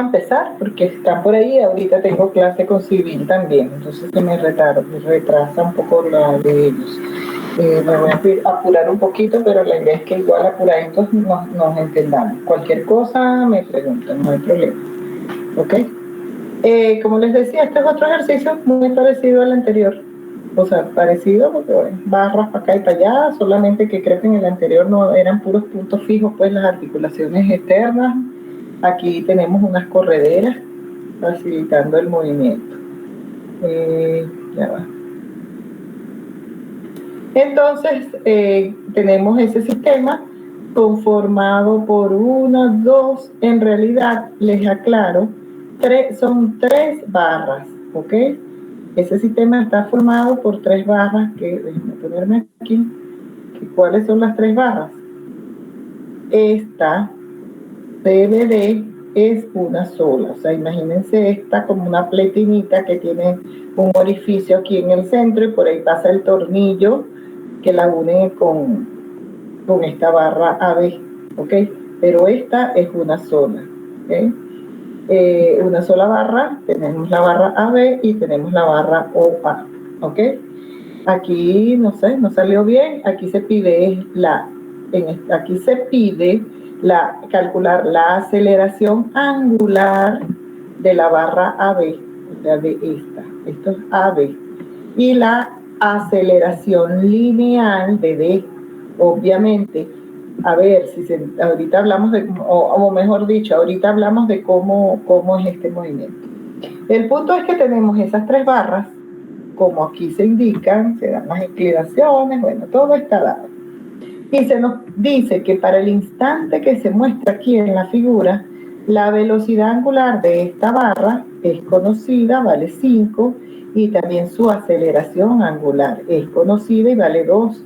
empezar porque están por ahí. Ahorita tengo clase con civil también, entonces se me retrasa un poco la de ellos. Me voy a apurar un poquito, pero la idea es que igual apuraditos nos entendamos. Cualquier cosa me preguntan, no hay problema. ¿Ok? Como les decía, este es otro ejercicio muy parecido al anterior. O sea, parecido porque bueno, barras para acá y para allá, solamente que creo que en el anterior no eran puros puntos fijos, pues las articulaciones externas. Aquí tenemos unas correderas facilitando el movimiento. Ya va. Entonces, tenemos ese sistema conformado por una, dos, en realidad, les aclaro, son tres barras, ¿ok? Ese sistema está formado por tres barras que, déjenme ponerme aquí, ¿cuáles son las tres barras? Esta CBD es una sola, o sea, imagínense esta como una pletinita que tiene un orificio aquí en el centro y por ahí pasa el tornillo que la une con esta barra AB, ¿ok? Pero esta es una sola, ¿ok? Una sola barra, tenemos la barra AB y tenemos la barra OA, ¿ok? Aquí, no sé, no salió bien, aquí se pide calcular la aceleración angular de la barra AB, o sea, de esto es AB, y la aceleración lineal de D, obviamente. A ver, ahorita hablamos o mejor dicho, ahorita hablamos de cómo es este movimiento. El punto es que tenemos esas tres barras, como aquí se indican, se dan las inclinaciones, bueno, todo está dado. Y se nos dice que para el instante que se muestra aquí en la figura, la velocidad angular de esta barra es conocida, vale 5, y también su aceleración angular es conocida y vale 2.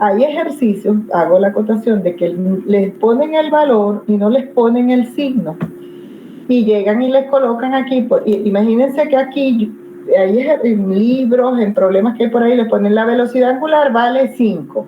Hay ejercicios, hago la acotación de que les ponen el valor y no les ponen el signo. Y llegan y les colocan aquí, imagínense que aquí hay en libros, en problemas que hay por ahí, les ponen la velocidad angular, vale 5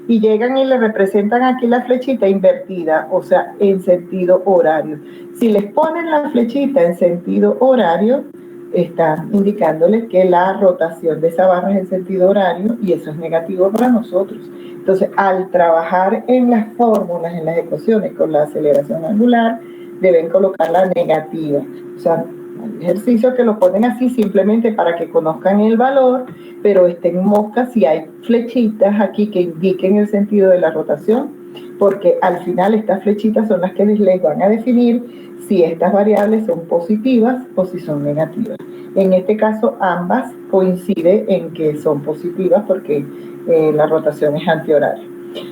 y llegan y le representan aquí la flechita invertida, o sea, en sentido horario. Si les ponen la flechita en sentido horario, están indicándoles que la rotación de esa barra es en sentido horario y eso es negativo para nosotros. Entonces, al trabajar en las fórmulas, en las ecuaciones con la aceleración angular, deben colocar la negativa. O sea, hay ejercicios que lo ponen así simplemente para que conozcan el valor, pero estén moscas si hay flechitas aquí que indiquen el sentido de la rotación, porque al final estas flechitas son las que les van a definir si estas variables son positivas o si son negativas. En este caso, ambas coinciden en que son positivas porque la rotación es antihoraria.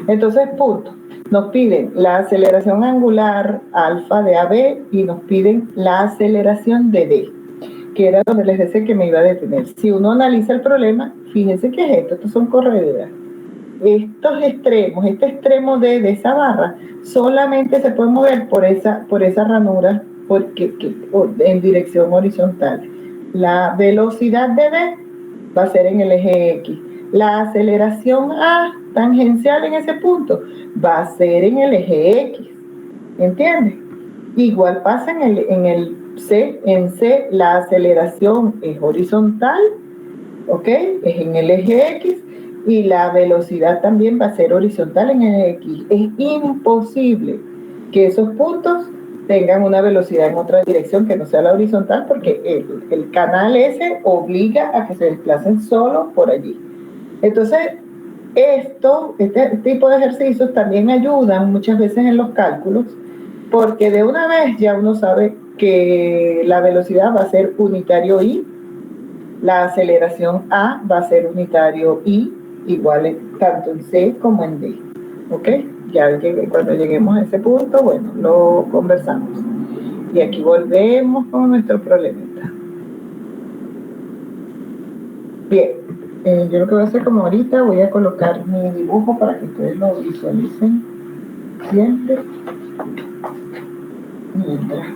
Entonces, punto. Nos piden la aceleración angular alfa de AB y nos piden la aceleración de D, que era donde les decía que me iba a detener. Si uno analiza el problema, fíjense qué es esto, estos son correderas. Estos extremos, este extremo de esa barra, solamente se puede mover por esa ranura en dirección horizontal. La velocidad de D va a ser en el eje X. La aceleración A tangencial en ese punto va a ser en el eje X. ¿Entiendes? Igual pasa en el C. En C la aceleración es horizontal, ¿ok? Es en el eje X y la velocidad también va a ser horizontal en el X. Es imposible que esos puntos tengan una velocidad en otra dirección que no sea la horizontal porque el canal S obliga a que se desplacen solo por allí. Entonces, este tipo de ejercicios también ayudan muchas veces en los cálculos porque de una vez ya uno sabe que la velocidad va a ser unitario I, la aceleración A va a ser unitario I, igual tanto en C como en D. ¿Ok? Ya cuando lleguemos a ese punto, bueno, lo conversamos. Y aquí volvemos con nuestro problemita. Bien, yo lo que voy a hacer como ahorita, voy a colocar mi dibujo para que ustedes lo visualicen siempre. Mientras.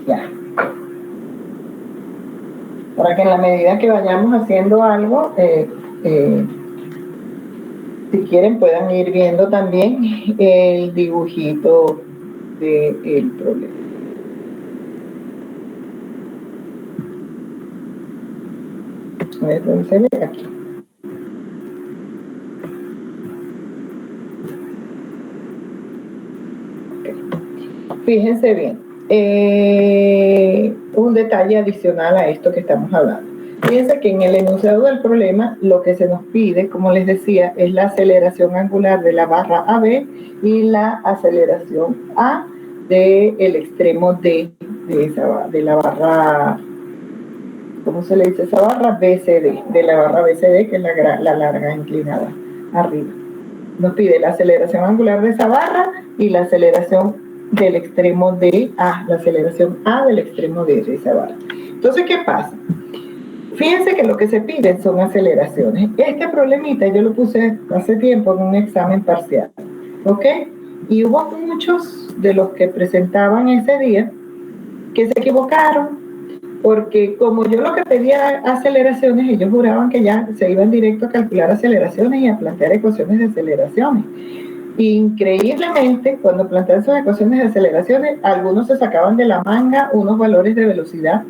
Ya. para que en la medida que vayamos haciendo algo, si quieren puedan ir viendo también el dibujito del problema. A ver, ¿dónde se ve? Aquí. Okay. Fíjense bien, un detalle adicional a esto que estamos hablando. Fíjense que en el enunciado del problema lo que se nos pide, como les decía, es la aceleración angular de la barra AB y la aceleración A del extremo D de la barra, ¿cómo se le dice esa barra? BCD, de la barra BCD, que es la larga inclinada arriba. Nos pide la aceleración angular de esa barra y la aceleración del extremo D A, la aceleración A del extremo D de esa barra. Entonces, ¿qué pasa? Fíjense que lo que se piden son aceleraciones. Este problemita yo lo puse hace tiempo en un examen parcial, ¿ok? Y hubo muchos de los que presentaban ese día que se equivocaron, porque como yo lo que pedía aceleraciones, ellos juraban que ya se iban directo a calcular aceleraciones y a plantear ecuaciones de aceleraciones. Increíblemente, cuando plantean sus ecuaciones de aceleraciones, algunos se sacaban de la manga unos valores de velocidad,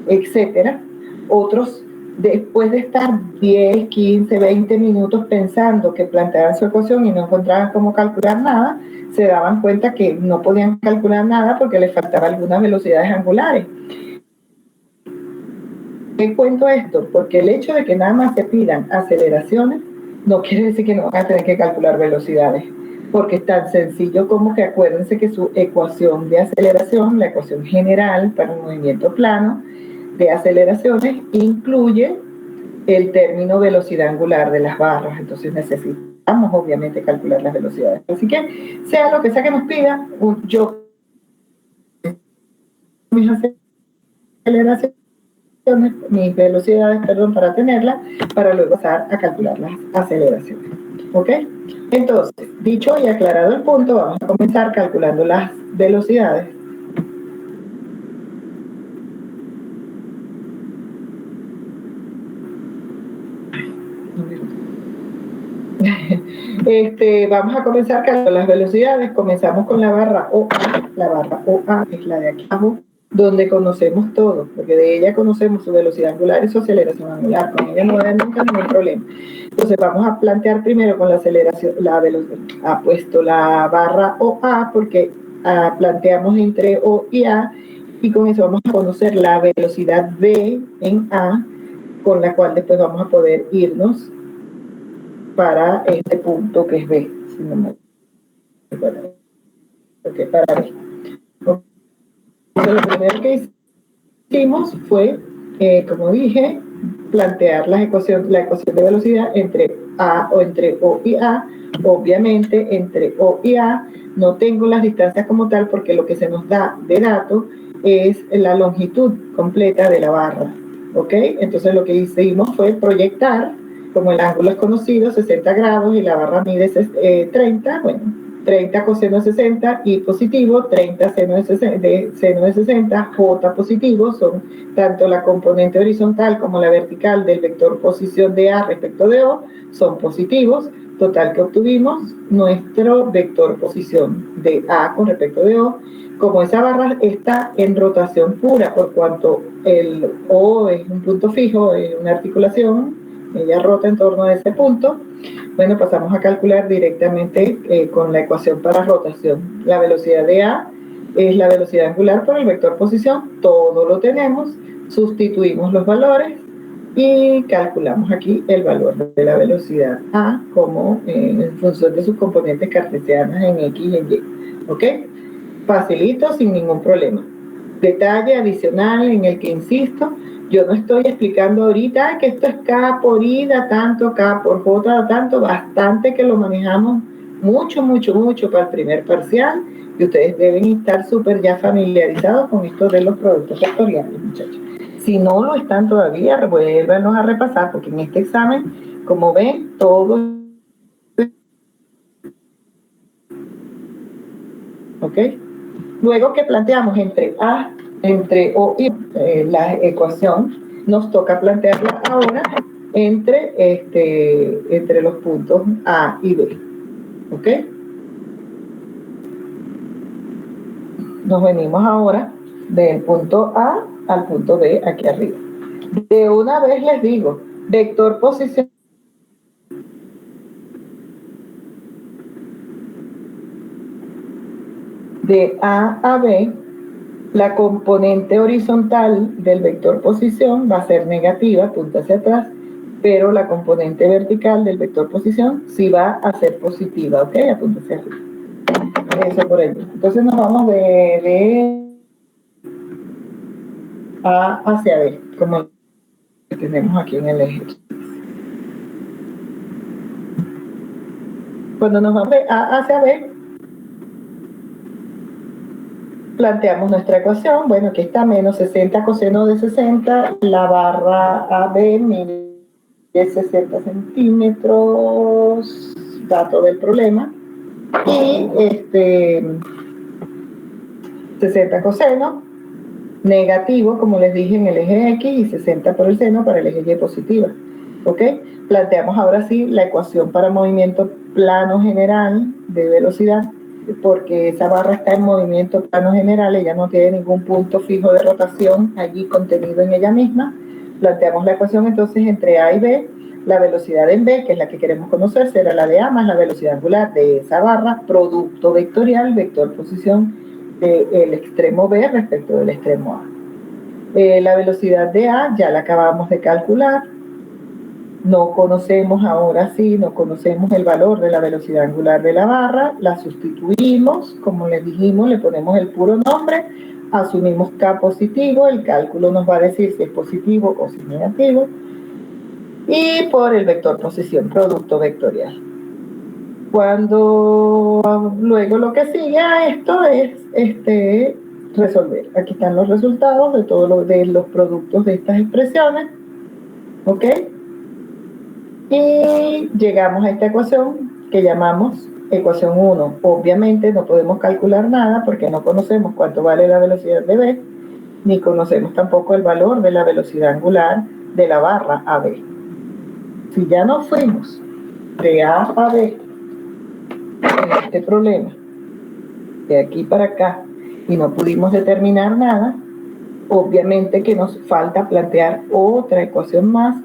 etcétera. Otros, después de estar 10, 15, 20 minutos pensando que planteaban su ecuación y no encontraban cómo calcular nada, se daban cuenta que no podían calcular nada porque les faltaban algunas velocidades angulares. ¿Qué cuento esto? Porque el hecho de que nada más se pidan aceleraciones no quiere decir que no van a tener que calcular velocidades, porque es tan sencillo como que acuérdense que su ecuación de aceleración, la ecuación general para un movimiento plano de aceleraciones, incluye el término velocidad angular de las barras. Entonces necesitamos obviamente calcular las velocidades. Así que sea lo que sea que nos pida, yo mis aceleraciones, mis velocidades, perdón, para tenerla, para luego pasar a calcular las aceleraciones. ¿Ok? Entonces, dicho y aclarado el punto, vamos a comenzar calculando las velocidades. Vamos a comenzar calculando las velocidades. Comenzamos con la barra OA. La barra OA es la de aquí abajo, donde conocemos todo, porque de ella conocemos su velocidad angular y su aceleración angular. Con ella no va a haber nunca ningún problema. Entonces vamos a plantear primero con la aceleración, la velocidad, ha puesto la barra OA porque planteamos entre O y A, y con eso vamos a conocer la velocidad V en A, con la cual después vamos a poder irnos para este punto que es B, si no me recuerdo. Ok, para B. Entonces, lo primero que hicimos fue, como dije, plantear la ecuación de velocidad entre A o entre O y A. Obviamente, entre O y A no tengo las distancias como tal porque lo que se nos da de dato es la longitud completa de la barra. ¿Ok? Entonces, lo que hicimos fue proyectar, como el ángulo es conocido, 60 grados y la barra mide 30, bueno, 30 coseno de 60 y positivo, 30 seno de 60, J positivo, son tanto la componente horizontal como la vertical del vector posición de A respecto de O, son positivos. Total que obtuvimos nuestro vector posición de A con respecto de O. Como esa barra está en rotación pura, por cuanto el O es un punto fijo, es una articulación, ella rota en torno a ese punto. Bueno, pasamos a calcular directamente con la ecuación para rotación. La velocidad de A es la velocidad angular por el vector posición, todo lo tenemos, sustituimos los valores y calculamos aquí el valor de la velocidad A como en función de sus componentes cartesianas en X y en Y. ¿Ok? Facilito, sin ningún problema. Detalle adicional en el que insisto, yo no estoy explicando ahorita que esto es K por I da tanto, K por J da tanto, bastante que lo manejamos mucho para el primer parcial, y ustedes deben estar súper ya familiarizados con esto de los productos factoriales, muchachos. Si no lo están todavía, vuélvanos a repasar, porque en este examen, como ven, todo... ¿Ok? Luego que planteamos entre O y la ecuación nos toca plantearla ahora entre los puntos A y B. ¿Ok? Nos venimos ahora del punto A al punto B aquí arriba. De una vez les digo, vector posición de A a B, la componente horizontal del vector posición va a ser negativa, punta hacia atrás, pero la componente vertical del vector posición sí va a ser positiva, ¿ok? Apunta hacia arriba. Eso por ello. Entonces nos vamos de A hacia B, como que tenemos aquí en el eje. Cuando nos vamos de A hacia B, planteamos nuestra ecuación. Bueno, aquí está menos 60 coseno de 60, la barra AB mide 60 centímetros, dato del problema, y 60 coseno, negativo, como les dije, en el eje X, y 60 por el seno para el eje Y positiva. ¿Ok? Planteamos ahora sí la ecuación para movimiento plano general de velocidad, porque esa barra está en movimiento plano general, ella no tiene ningún punto fijo de rotación allí contenido en ella misma. Planteamos la ecuación entonces entre A y B. La velocidad en B, que es la que queremos conocer, será la de A más la velocidad angular de esa barra, producto vectorial, vector posición del extremo B respecto del extremo A. La velocidad de A ya la acabamos de calcular. No conocemos ahora sí, no conocemos el valor de la velocidad angular de la barra, la sustituimos, como les dijimos, le ponemos el puro nombre, asumimos K positivo, el cálculo nos va a decir si es positivo o si es negativo, y por el vector posición, producto vectorial. Luego lo que sigue a esto es resolver. Aquí están los resultados de todos los productos de estas expresiones, ¿ok? Y llegamos a esta ecuación que llamamos ecuación 1. Obviamente no podemos calcular nada porque no conocemos cuánto vale la velocidad de B, ni conocemos tampoco el valor de la velocidad angular de la barra AB. Si ya nos fuimos de A a B en este problema, de aquí para acá, y no pudimos determinar nada, obviamente que nos falta plantear otra ecuación más,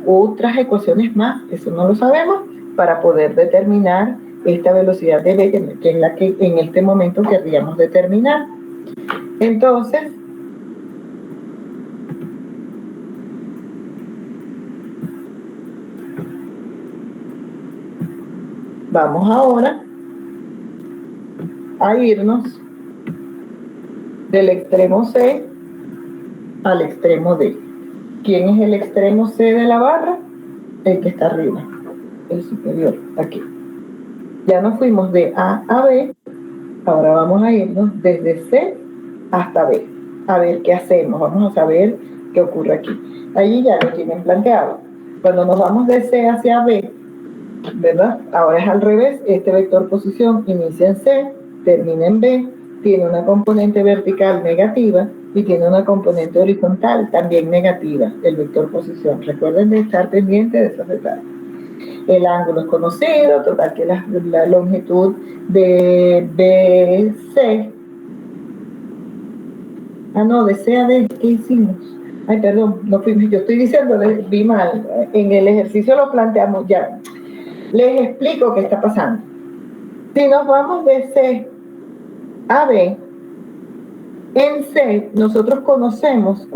otras ecuaciones más, eso no lo sabemos, para poder determinar esta velocidad de B, que es la que en este momento querríamos determinar. Entonces, vamos ahora a irnos del extremo C al extremo D. ¿Quién es el extremo C de la barra? El que está arriba, el superior, aquí. Ya nos fuimos de A a B, ahora vamos a irnos desde C hasta B. A ver qué hacemos, vamos a saber qué ocurre aquí. Allí ya lo tienen planteado. Cuando nos vamos de C hacia B, ¿verdad? Ahora es al revés, este vector posición inicia en C, termina en B, tiene una componente vertical negativa y tiene una componente horizontal también negativa, el vector posición. Recuerden de estar pendientes de esos detalles. El ángulo es conocido, total que la longitud de BC. De C a D, ¿qué hicimos? Ay, perdón, no fui, yo estoy diciendo, vi mal. En el ejercicio lo planteamos ya. Les explico qué está pasando. Si nos vamos de C a B, en C nosotros conocemos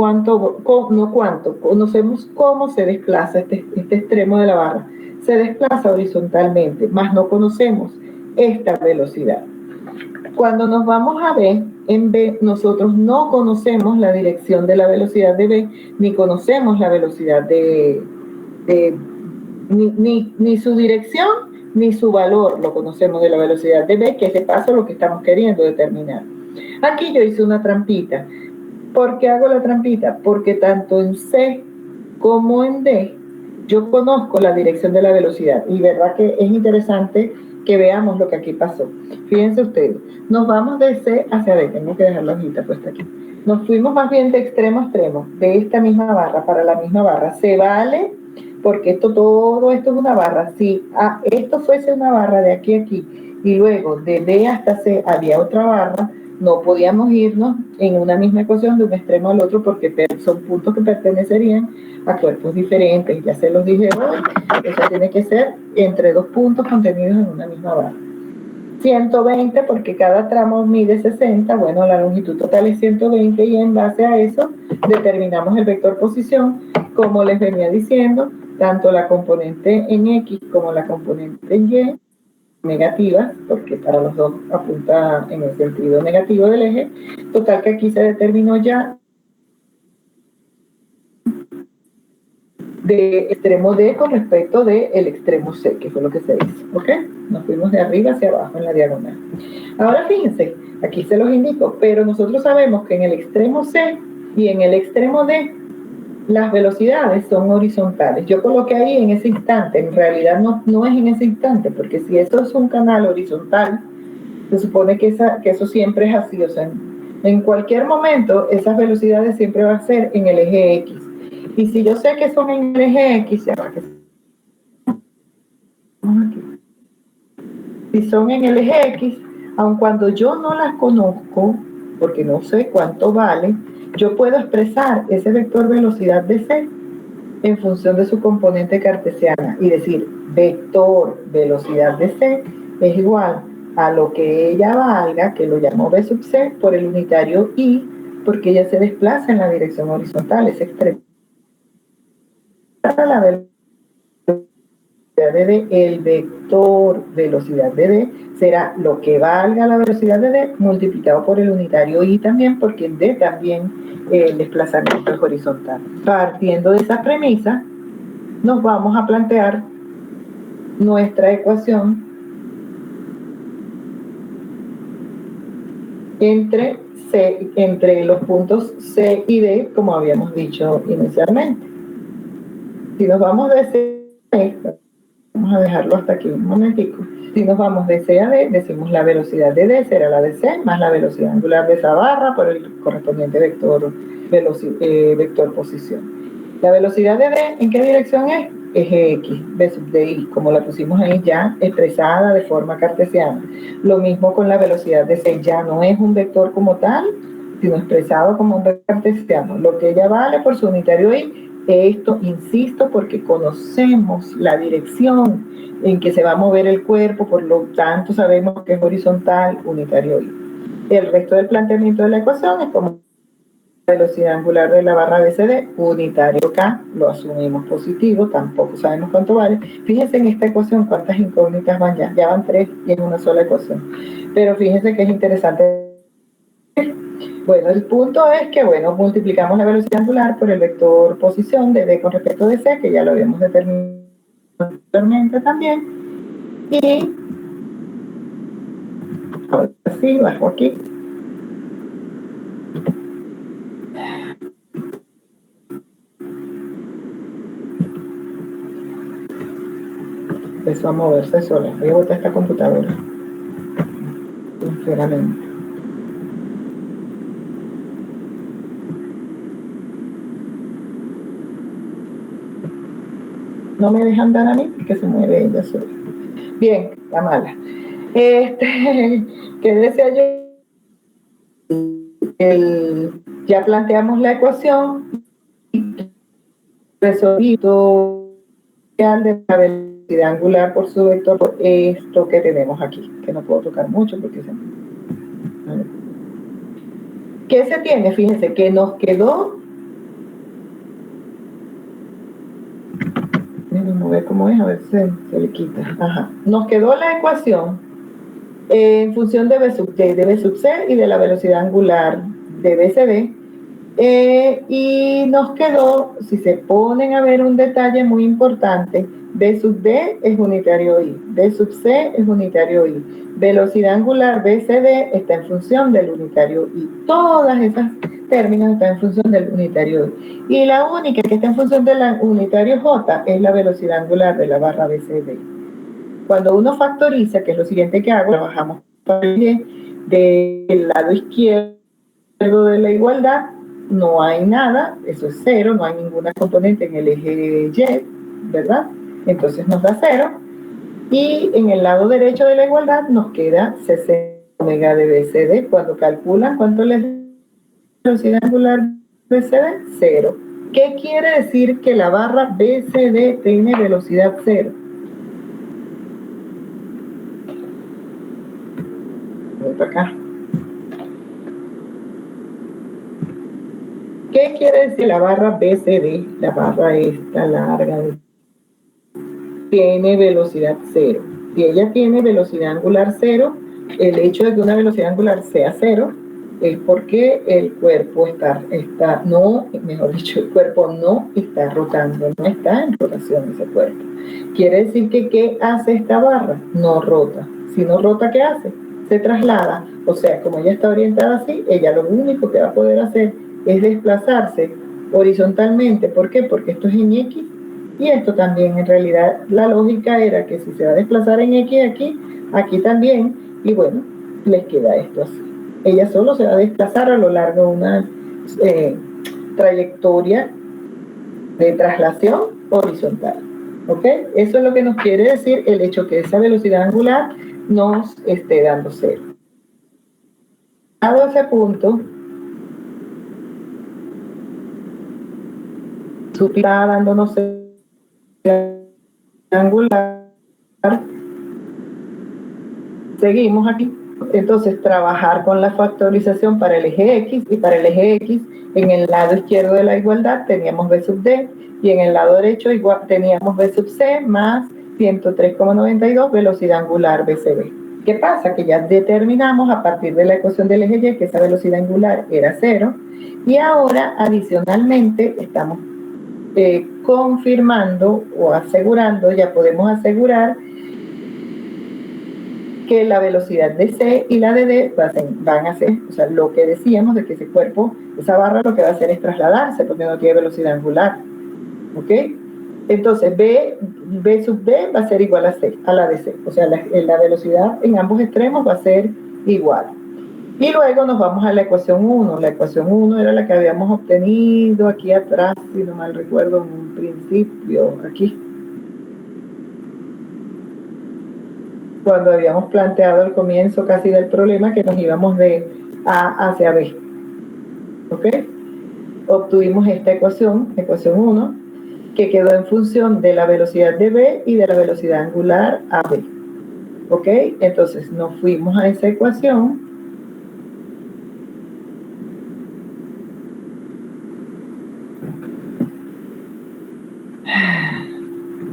conocemos cómo se desplaza este extremo de la barra. Se desplaza horizontalmente, más no conocemos esta velocidad. Cuando nos vamos a B, en B nosotros no conocemos la dirección de la velocidad de B, ni conocemos la velocidad ni su dirección, ni su valor lo conocemos de la velocidad de B, que es de paso lo que estamos queriendo determinar. Aquí yo hice una trampita. ¿Por qué hago la trampita? Porque tanto en C como en D yo conozco la dirección de la velocidad. Y verdad que es interesante que veamos lo que aquí pasó. Fíjense ustedes, nos vamos de C hacia D. Tengo que dejar la hojita puesta aquí. Nos fuimos más bien de extremo a extremo, de esta misma barra para la misma barra. Se vale, porque todo esto es una barra. Si esto fuese una barra de aquí a aquí, y luego de D hasta C había otra barra, no podíamos irnos en una misma ecuación de un extremo al otro, porque son puntos que pertenecerían a cuerpos diferentes. Ya se los dije hoy, eso tiene que ser entre dos puntos contenidos en una misma barra. 120 porque cada tramo mide 60, bueno, la longitud total es 120 y en base a eso determinamos el vector posición, como les venía diciendo, tanto la componente en X como la componente en Y, negativas, porque para los dos apunta en el sentido negativo del eje, total que aquí se determinó ya de extremo D con respecto del extremo C, que fue lo que se hizo, ¿ok? Nos fuimos de arriba hacia abajo en la diagonal. Ahora fíjense, aquí se los indico, pero nosotros sabemos que en el extremo C y en el extremo D las velocidades son horizontales. Yo coloqué ahí en ese instante, en realidad no es en ese instante, porque si eso es un canal horizontal, se supone que eso siempre es así, o sea, en cualquier momento esas velocidades siempre van a ser en el eje X. Y si yo sé que son en el eje X, ya va que si son en el eje X, aun cuando yo no las conozco, porque no sé cuánto vale, yo puedo expresar ese vector velocidad de C en función de su componente cartesiana y decir vector velocidad de C es igual a lo que ella valga, que lo llamo B sub C, por el unitario I, porque ella se desplaza en la dirección horizontal, es extrema. La velocidad de D, el vector velocidad de D será lo que valga la velocidad de D multiplicado por el unitario I también, porque en D también el desplazamiento es horizontal. Partiendo de esa premisa, nos vamos a plantear nuestra ecuación entre los puntos C y D, como habíamos dicho inicialmente. Si nos vamos de C, vamos a dejarlo hasta aquí un momentico. Si nos vamos de C a D, decimos la velocidad de D será la de C más la velocidad angular de esa barra por el correspondiente vector posición. La velocidad de D, ¿en qué dirección es? Eje X, B sub DI, como la pusimos ahí ya expresada de forma cartesiana. Lo mismo con la velocidad de C, ya no es un vector como tal, sino expresado como un vector cartesiano. Lo que ella vale por su unitario I, esto, insisto, porque conocemos la dirección en que se va a mover el cuerpo, por lo tanto sabemos que es horizontal, unitario I. El resto del planteamiento de la ecuación es como velocidad angular de la barra BCD, unitario K, lo asumimos positivo, tampoco sabemos cuánto vale. Fíjense en esta ecuación cuántas incógnitas van ya van 3 y en una sola ecuación. Pero fíjense que es interesante. Bueno, el punto es que, bueno, multiplicamos la velocidad angular por el vector posición de D con respecto de C, que ya lo habíamos determinado anteriormente también. Y ahora sí, bajo aquí. Empezó a moverse sola. Voy a botar esta computadora. Sinceramente. No me dejan dar a mí porque se mueve ella sola. Bien, la mala. ¿Qué decía yo? Ya planteamos la ecuación resolvido de la velocidad angular por su vector, por esto que tenemos aquí, que no puedo tocar mucho porque se... ¿Qué se tiene? Fíjense que nos quedó... Vamos a ver cómo es, a ver si se le quita. Ajá. Nos quedó la ecuación en función de B sub D, de B sub C y de la velocidad angular de BCD. Y nos quedó, si se ponen a ver un detalle muy importante, B sub D es unitario I, B sub C es unitario I, velocidad angular BCD está en función del unitario I. Todas esas términos están en función del unitario I. Y la única que está en función del unitario J es la velocidad angular de la barra BCD. Cuando uno factoriza, que es lo siguiente que hago, trabajamos del lado izquierdo izquierdo de la igualdad no hay nada, eso es cero, no hay ninguna componente en el eje Y, ¿verdad? Entonces nos da cero. Y en el lado derecho de la igualdad nos queda 60 omega de BCD. Cuando calculan cuánto les da la velocidad angular BCD, cero. ¿Qué quiere decir que la barra BCD tiene velocidad cero? Voy para acá. ¿Qué quiere decir la barra BCD? La barra esta larga tiene velocidad cero. Si ella tiene velocidad angular cero, el hecho de que una velocidad angular sea cero es porque el cuerpo el cuerpo no está rotando, no está en rotación ese cuerpo. Quiere decir que ¿qué hace esta barra? No rota. Si no rota, ¿qué hace? Se traslada. O sea, como ella está orientada así, ella lo único que va a poder hacer es desplazarse horizontalmente. ¿Por qué? Porque esto es en X y esto también. En realidad la lógica era que si se va a desplazar en X aquí, aquí también, y bueno, les queda esto así. Ella solo se va a desplazar a lo largo de una trayectoria de traslación horizontal. ¿Ok? Eso es lo que nos quiere decir el hecho que esa velocidad angular nos esté dando cero. Dado ese punto, está dándonos angular, seguimos aquí. Entonces, trabajar con la factorización para el eje X, y para el eje X, en el lado izquierdo de la igualdad teníamos B sub D, y en el lado derecho igual teníamos B sub C más 103,92 velocidad angular BCD. ¿Qué pasa? Que ya determinamos a partir de la ecuación del eje Y que esa velocidad angular era cero, y ahora adicionalmente estamos confirmando o asegurando, ya podemos asegurar que la velocidad de C y la de D van a ser, o sea, lo que decíamos de que ese cuerpo, esa barra lo que va a hacer es trasladarse porque no tiene velocidad angular. ¿Ok? Entonces B sub D va a ser igual a C, a la de C. O sea, la velocidad en ambos extremos va a ser igual. Y luego nos vamos a la ecuación 1. La ecuación 1 era la que habíamos obtenido aquí atrás, si no mal recuerdo, en un principio, aquí. Cuando habíamos planteado el comienzo casi del problema que nos íbamos de A hacia B. ¿Ok? Obtuvimos esta ecuación 1, que quedó en función de la velocidad de B y de la velocidad angular AB. ¿Ok? Entonces nos fuimos a esa ecuación.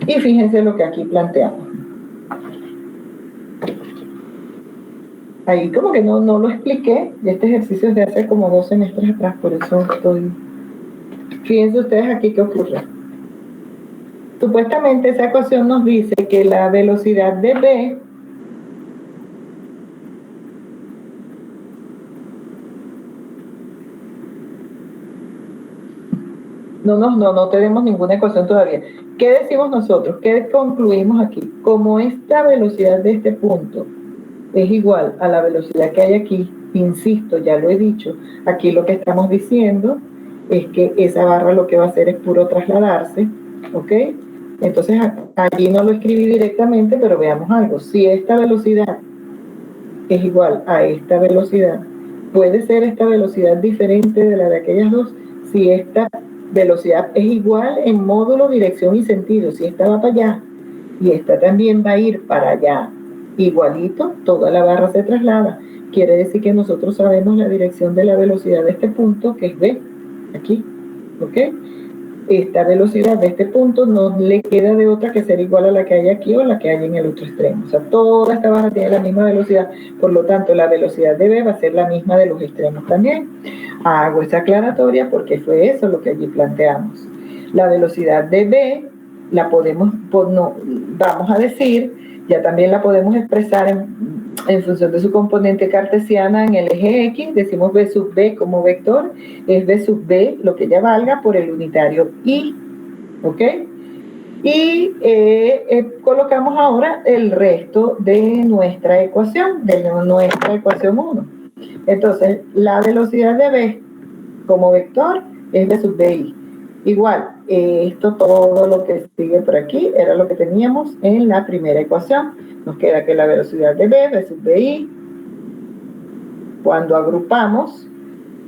Y fíjense lo que aquí planteamos. Ahí como que no lo expliqué, y este ejercicio es de hace como 2 semestres atrás, por eso estoy... Fíjense ustedes aquí qué ocurre. Supuestamente esa ecuación nos dice que la velocidad de B no tenemos ninguna ecuación todavía. ¿Qué decimos nosotros? ¿Qué concluimos aquí? Como esta velocidad de este punto es igual a la velocidad que hay aquí, insisto, ya lo he dicho, aquí lo que estamos diciendo es que esa barra lo que va a hacer es puro trasladarse, ¿ok? Entonces aquí no lo escribí directamente, pero veamos algo. Si esta velocidad es igual a esta velocidad, puede ser esta velocidad diferente de la de aquellas dos. Si esta velocidad es igual en módulo, dirección y sentido, si esta va para allá y esta también va a ir para allá, igualito, toda la barra se traslada. Quiere decir que nosotros sabemos la dirección de la velocidad de este punto, que es B, aquí, ¿ok? Esta velocidad de este punto no le queda de otra que ser igual a la que hay aquí o la que hay en el otro extremo. O sea, toda esta barra tiene la misma velocidad, por lo tanto la velocidad de B va a ser la misma de los extremos también. Hago esa aclaratoria porque fue eso lo que allí planteamos. La velocidad de B la podemos, vamos a decir, ya también la podemos expresar en función de su componente cartesiana en el eje X, decimos B sub B como vector, es B sub B lo que ya valga por el unitario I, ¿ok? Y colocamos ahora el resto de nuestra ecuación, de nuestra ecuación 1. Entonces, la velocidad de B como vector es V sub BI. Igual, esto, todo lo que sigue por aquí, era lo que teníamos en la primera ecuación. Nos queda que la velocidad de B, V sub BI, cuando agrupamos,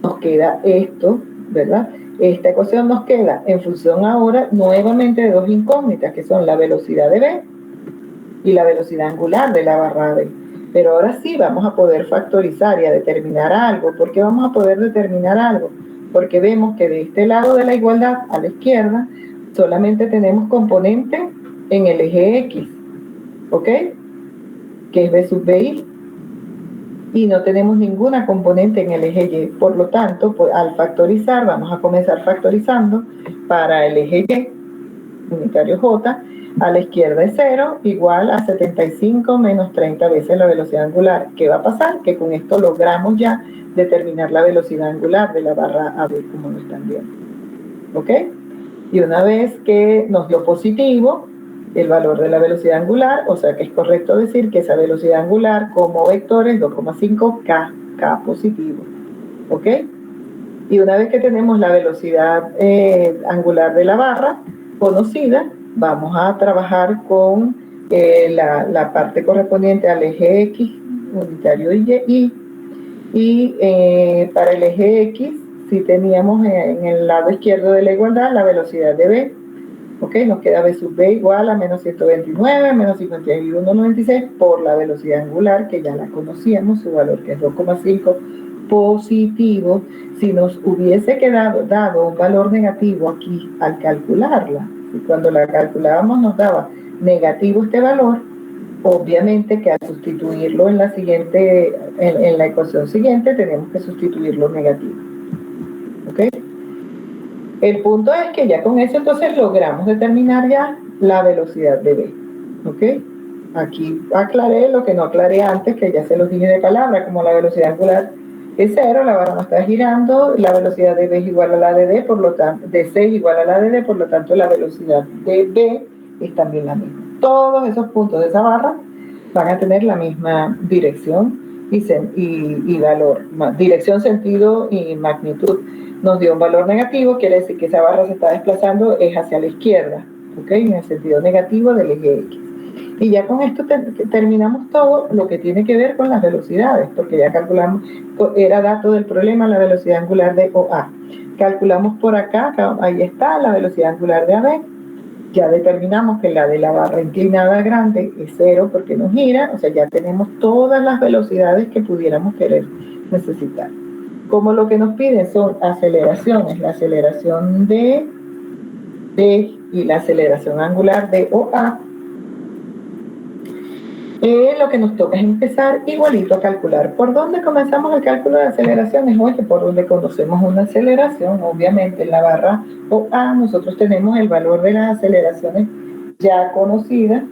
nos queda esto, ¿verdad? Esta ecuación nos queda en función ahora nuevamente de dos incógnitas, que son la velocidad de B y la velocidad angular de la barra B. Pero ahora sí vamos a poder factorizar y a determinar algo. ¿Por qué vamos a poder determinar algo? Porque vemos que de este lado de la igualdad, a la izquierda, solamente tenemos componente en el eje X, ¿ok? Que es B sub BI. Y no tenemos ninguna componente en el eje Y. Por lo tanto, pues, al factorizar, vamos a comenzar factorizando para el eje Y, unitario J, a la izquierda es 0, igual a 75 menos 30 veces la velocidad angular. ¿Qué va a pasar? Que con esto logramos ya determinar la velocidad angular de la barra AB, como lo están viendo. ¿Ok? Y una vez que nos dio positivo el valor de la velocidad angular, o sea que es correcto decir que esa velocidad angular como vector es 2,5K, K positivo. ¿Ok? Y una vez que tenemos la velocidad angular de la barra conocida, vamos a trabajar con la parte correspondiente al eje X, unitario Y, y para el eje X, si teníamos en el lado izquierdo de la igualdad la velocidad de B, ¿ok? Nos queda B sub B igual a menos 129, menos 51,96 por la velocidad angular, que ya la conocíamos, su valor que es 2,5 positivo. Si nos hubiese dado un valor negativo aquí al calcularla, y cuando la calculábamos nos daba negativo este valor, obviamente que al sustituirlo en la siguiente, en la ecuación siguiente, tenemos que sustituirlo negativo. ¿Ok? El punto es que ya con eso entonces logramos determinar ya la velocidad de B. ¿Ok? Aquí aclaré lo que no aclaré antes, que ya se los dije de palabra, como la velocidad angular es 0, la barra no está girando, la velocidad de B es igual a la de D, por lo tanto, de C es igual a la de D, por lo tanto la velocidad de B es también la misma. Todos esos puntos de esa barra van a tener la misma dirección y valor, dirección, sentido y magnitud. Nos dio un valor negativo, quiere decir que esa barra se está desplazando es hacia la izquierda, ¿ok? En el sentido negativo del eje X. Y ya con esto terminamos todo lo que tiene que ver con las velocidades, porque ya calculamos, era dato del problema la velocidad angular de OA. Calculamos por acá, ahí está la velocidad angular de AB. Ya determinamos que la de la barra inclinada grande es 0 porque no gira, o sea, ya tenemos todas las velocidades que pudiéramos querer necesitar. Como lo que nos piden son aceleraciones, la aceleración de D y la aceleración angular de OA, lo que nos toca es empezar igualito a calcular. ¿Por dónde comenzamos el cálculo de aceleraciones? Oye, por donde conocemos una aceleración, obviamente en la barra OA nosotros tenemos el valor de las aceleraciones ya conocidas.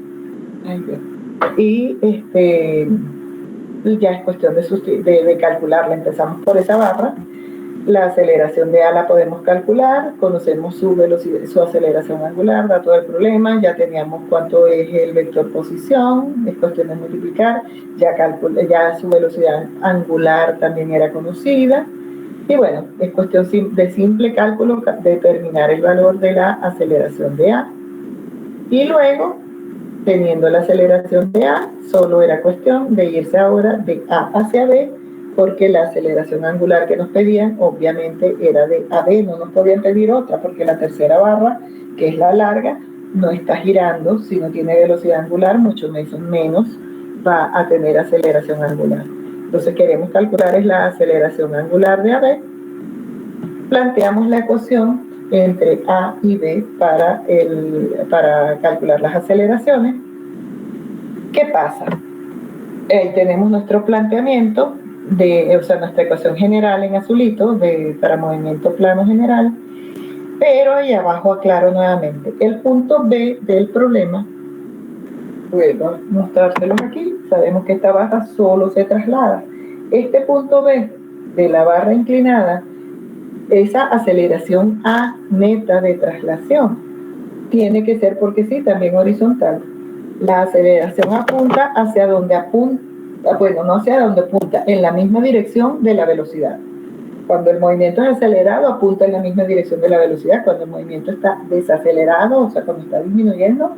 Y ya es cuestión de calcularla. Empezamos por esa barra. La aceleración de A la podemos calcular, conocemos su velocidad, su aceleración angular, dato del problema, ya teníamos cuánto es el vector posición, es cuestión de multiplicar, ya su velocidad angular también era conocida, y bueno, es cuestión de simple cálculo determinar el valor de la aceleración de A. Y luego, teniendo la aceleración de A, solo era cuestión de irse ahora de A hacia B, porque la aceleración angular que nos pedían obviamente era de AB, no nos podían pedir otra, porque la tercera barra, que es la larga, no está girando, si no tiene velocidad angular, mucho menos va a tener aceleración angular. Entonces queremos calcular es la aceleración angular de AB, planteamos la ecuación entre A y B para calcular las aceleraciones. ¿Qué pasa? Tenemos nuestro planteamiento, nuestra ecuación general en azulito para movimiento plano general, pero ahí abajo aclaro nuevamente, el punto B del problema, vuelvo a mostrárselos aquí, sabemos que esta barra solo se traslada. Este punto B de la barra inclinada, esa aceleración A neta de traslación, tiene que ser porque sí, también horizontal. La aceleración apunta hacia donde apunta bueno, no hacia donde apunta, en la misma dirección de la velocidad. Cuando el movimiento es acelerado, apunta en la misma dirección de la velocidad. Cuando el movimiento está desacelerado, o sea, cuando está disminuyendo,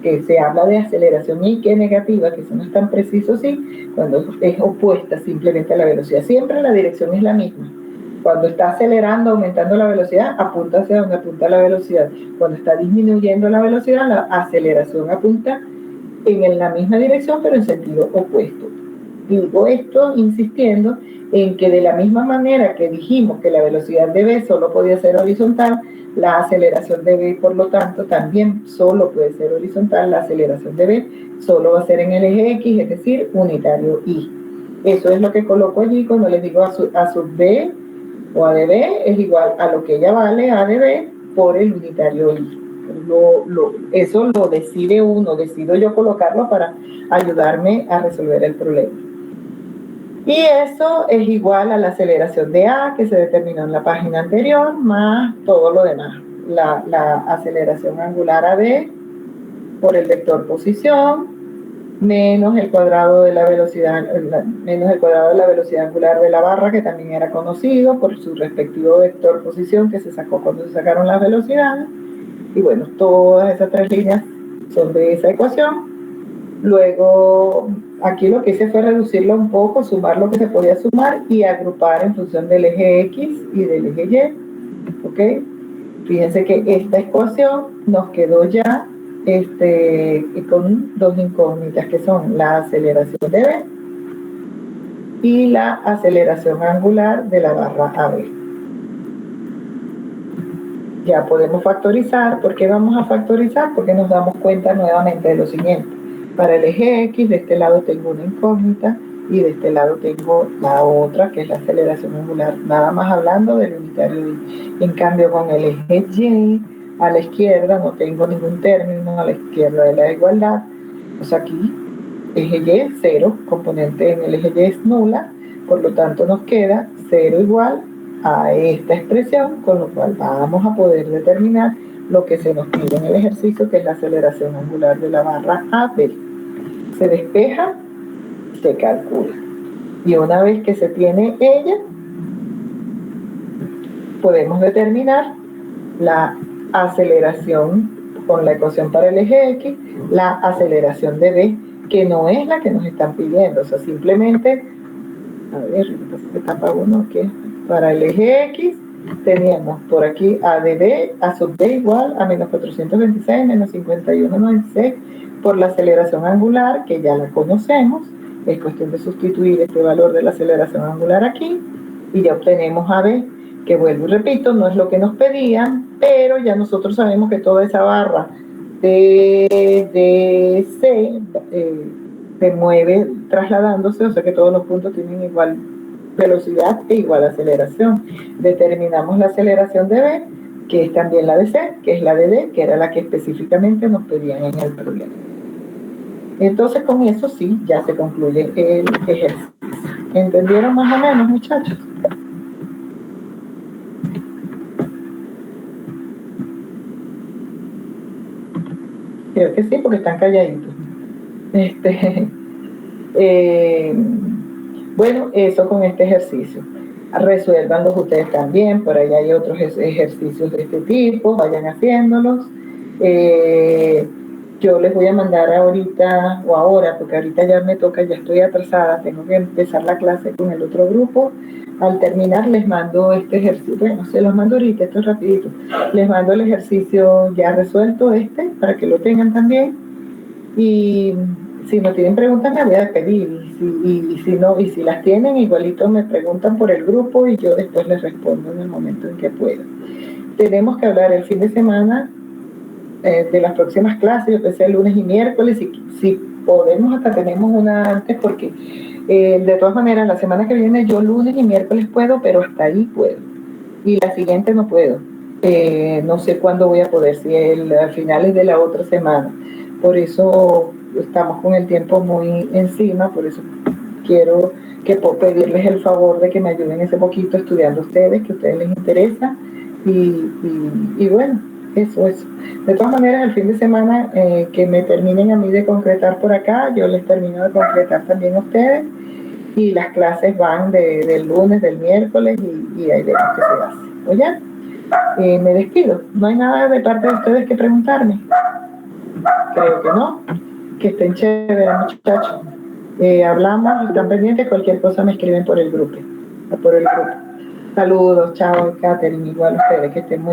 que se habla de aceleración y que negativa, que eso no es tan preciso, sí, cuando es opuesta simplemente a la velocidad. Siempre la dirección es la misma. Cuando está acelerando, aumentando la velocidad, apunta hacia donde apunta la velocidad. Cuando está disminuyendo la velocidad, la aceleración apunta en la misma dirección, pero en sentido opuesto. Digo esto insistiendo en que de la misma manera que dijimos que la velocidad de v solo podía ser horizontal, la aceleración de v, por lo tanto, también solo puede ser horizontal, la aceleración de v solo va a ser en el eje x, es decir, unitario y. Eso es lo que coloco allí cuando les digo a sub b o a de b es igual a lo que ella vale, a de b, por el unitario y. Eso lo decide uno, decido yo colocarlo para ayudarme a resolver el problema. Y eso es igual a la aceleración de A que se determinó en la página anterior, más todo lo demás. La aceleración angular AB por el vector posición, menos el cuadrado de la velocidad, menos el cuadrado de la velocidad angular de la barra, que también era conocido por su respectivo vector posición que se sacó cuando se sacaron las velocidades. Y bueno, todas esas tres líneas son de esa ecuación. Luego, aquí lo que hice fue reducirlo un poco, sumar lo que se podía sumar y agrupar en función del eje X y del eje Y. ¿Ok? Fíjense que esta ecuación nos quedó ya con dos incógnitas, que son la aceleración de B y la aceleración angular de la barra AB. Ya podemos factorizar. ¿Por qué vamos a factorizar? Porque nos damos cuenta nuevamente de lo siguiente. Para el eje X, de este lado tengo una incógnita y de este lado tengo la otra, que es la aceleración angular, nada más hablando del unitario Y. En cambio, con el eje Y, a la izquierda no tengo ningún término, a la izquierda de la igualdad. Pues aquí, eje Y, 0, componente en el eje Y es nula, por lo tanto nos queda 0 igual a esta expresión, con lo cual vamos a poder determinar lo que se nos pide en el ejercicio, que es la aceleración angular de la barra AB. Se despeja, se calcula. Y una vez que se tiene ella, podemos determinar la aceleración con la ecuación para el eje X, la aceleración de B, que no es la que nos están pidiendo. O sea, simplemente, a ver, se tapa uno que para el eje X teníamos por aquí a de B, a sub B igual a menos 426 menos 51,96 por la aceleración angular, que ya la conocemos. Es cuestión de sustituir este valor de la aceleración angular aquí y ya obtenemos a B, que vuelvo y repito, no es lo que nos pedían, pero ya nosotros sabemos que toda esa barra de C se mueve trasladándose, o sea que todos los puntos tienen igual velocidad e igual aceleración. Determinamos la aceleración de B, que es también la de C, que es la de D, que era la que específicamente nos pedían en el problema. Entonces con eso sí, ya se concluye el ejercicio. ¿Entendieron más o menos, muchachos? Creo que sí, porque están calladitos. Bueno, eso con este ejercicio. Resuélvanlos ustedes también, por ahí hay otros ejercicios de este tipo, vayan haciéndolos. Yo les voy a mandar ahorita, o ahora, porque ahorita ya me toca, ya estoy atrasada, tengo que empezar la clase con el otro grupo. Al terminar les mando este ejercicio, bueno, se los mando ahorita, esto es rapidito. Les mando el ejercicio ya resuelto para que lo tengan también. Y si no tienen preguntas me voy a despedir, y si las tienen, igualito me preguntan por el grupo y yo después les respondo en el momento en que pueda. Tenemos que hablar el fin de semana de las próximas clases, yo pensé el lunes y miércoles, si podemos hasta tenemos una antes, porque de todas maneras la semana que viene yo lunes y miércoles puedo, pero hasta ahí puedo, y la siguiente no puedo. No sé cuándo voy a poder, si a finales de la otra semana. Por eso estamos con el tiempo muy encima, por eso quiero pedirles el favor de que me ayuden ese poquito estudiando ustedes, que a ustedes les interesa. Y bueno, Eso. De todas maneras, el fin de semana que me terminen a mí de concretar por acá, yo les termino de concretar también a ustedes. Y las clases van del lunes, del miércoles y ahí vemos qué se hace. Oye, me despido. No hay nada de parte de ustedes que preguntarme. Creo que no. Que estén chéveres, muchachos. Hablamos, están pendientes, cualquier cosa me escriben por el grupo. Saludos, chao, Catherine, igual a ustedes, que estén muy